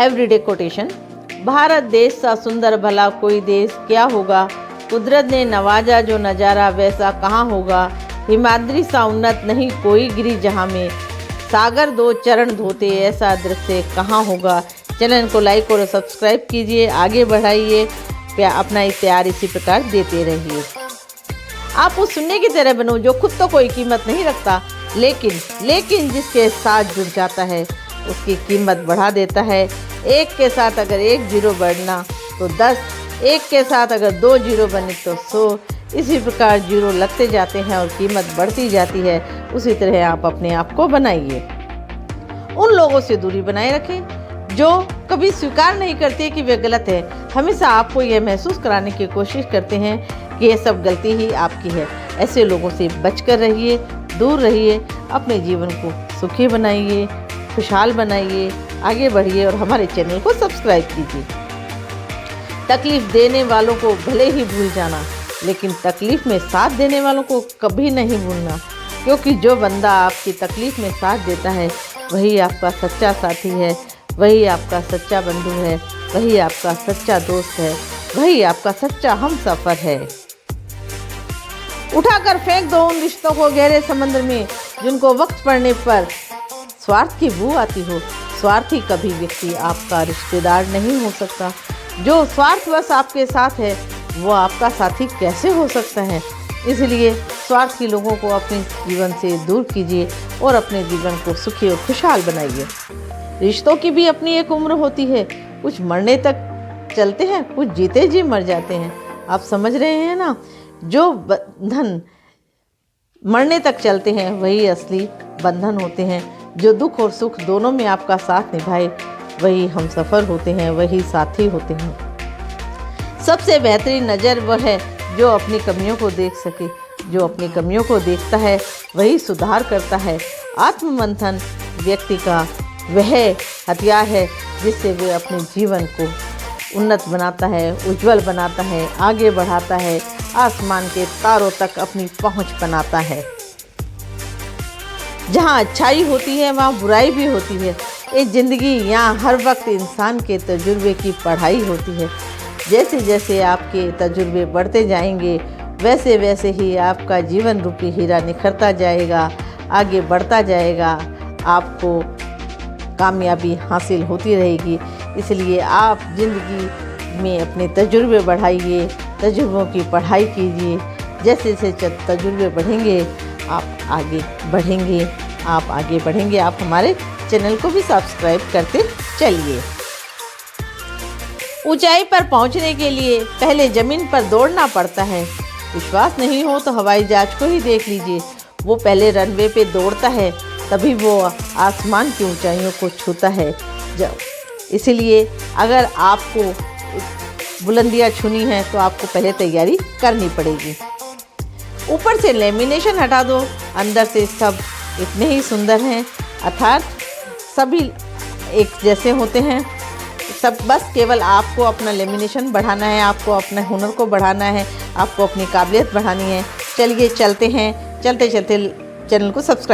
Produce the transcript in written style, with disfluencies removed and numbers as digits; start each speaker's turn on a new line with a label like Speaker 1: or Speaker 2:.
Speaker 1: Everyday quotation. Bharat देश सा सुंदर भला कोई देश क्या होगा, कुदरत ने नवाजा जो नज़ारा वैसा कहाँ होगा, हिमाद्री सा उन्नत नहीं कोई गिरी जहाँ में, सागर दो चरण धोते ऐसा दृश्य कहाँ होगा। चैनल को लाइक और सब्सक्राइब कीजिए, आगे बढ़ाइए, अपना प्यार इसी प्रकार देते रहिए। आप उस सुनने की तरह बनो जो खुद तो कोई कीमत नहीं रखता, लेकिन जिसके साथ जुड़ जाता है उसकी कीमत बढ़ा देता है। एक के साथ अगर 1 जीरो बढ़ना तो 10, एक के साथ अगर 2 जीरो बने तो 100, इसी प्रकार जीरो लगते जाते हैं और कीमत बढ़ती जाती है। उसी तरह आप अपने आप को बनाइए। उन लोगों से दूरी बनाए रखें जो कभी स्वीकार नहीं करते कि वे गलत है, हमेशा आपको यह महसूस कराने की कोशिश करते हैं कि यह सब गलती ही आपकी है। ऐसे लोगों से बचकर रहिए, दूर रहिए, अपने जीवन को सुखी बनाइए, खुशहाल बनाइए, आगे बढ़िए और हमारे चैनल को सब्सक्राइब कीजिए। तकलीफ देने वालों को भले ही भूल जाना, लेकिन तकलीफ में साथ देने वालों को कभी नहीं भूलना, क्योंकि जो बंदा आपकी तकलीफ में साथ देता है वही आपका सच्चा साथी है, वही आपका सच्चा बंधु है, वही आपका सच्चा दोस्त है, वही आपका सच्चा हमसफर है। उठाकर फेंक दो उन रिश्तों को गहरे समंदर में जिनको वक्त पड़ने पर स्वार्थ की बू आती हो। स्वार्थी कभी व्यक्ति आपका रिश्तेदार नहीं हो सकता। जो स्वार्थवश आपके साथ है वो आपका साथी कैसे हो सकता है। इसलिए स्वार्थी लोगों को अपने जीवन से दूर कीजिए और अपने जीवन को सुखी और खुशहाल बनाइए। रिश्तों की भी अपनी एक उम्र होती है, कुछ मरने तक चलते हैं, कुछ जीते जी मर जाते हैं। आप समझ रहे हैं ना। जो बंधन मरने तक चलते हैं वही असली बंधन होते हैं। जो दुख और सुख दोनों में आपका साथ निभाए वही हमसफ़र होते हैं, वही साथी होते हैं। सबसे बेहतरीन नज़र वह है जो अपनी कमियों को देख सके। जो अपनी कमियों को देखता है वही सुधार करता है। आत्ममंथन व्यक्ति का वह हथियार है जिससे वे अपने जीवन को उन्नत बनाता है, उज्जवल बनाता है, आगे बढ़ाता है, आसमान के तारों तक अपनी पहुंच बनाता है। जहां अच्छाई होती है वहां बुराई भी होती है। ये ज़िंदगी यहाँ हर वक्त इंसान के तजुर्बे की पढ़ाई होती है। जैसे जैसे आपके तजुर्बे बढ़ते जाएंगे वैसे वैसे ही आपका जीवन रूपी हीरा निखरता जाएगा, आगे बढ़ता जाएगा, आपको कामयाबी हासिल होती रहेगी। इसलिए आप ज़िंदगी में अपने तजुर्बे बढ़ाइए, तजुर्बों की पढ़ाई कीजिए। जैसे जैसे तजुर्बे बढ़ेंगे आप आगे बढ़ेंगे, आप आगे बढ़ेंगे। आप हमारे चैनल को भी सब्सक्राइब करते चलिए। ऊंचाई पर पहुंचने के लिए पहले ज़मीन पर दौड़ना पड़ता है। विश्वास नहीं हो तो हवाई जहाज को ही देख लीजिए। वो पहले रनवे पे दौड़ता है तभी वो आसमान की ऊंचाइयों को छूता है। इसलिए अगर आपको बुलंदियां छूनी है तो आपको पहले तैयारी करनी पड़ेगी। ऊपर से लेमिनेशन हटा दो, अंदर से सब इतने ही सुंदर हैं, अर्थात सभी एक जैसे होते हैं सब। बस केवल आपको अपना लेमिनेशन बढ़ाना है, आपको अपने हुनर को बढ़ाना है, आपको अपनी काबिलियत बढ़ानी है। चलिए चलते हैं, चलते चलते चैनल को सब्सक्राइब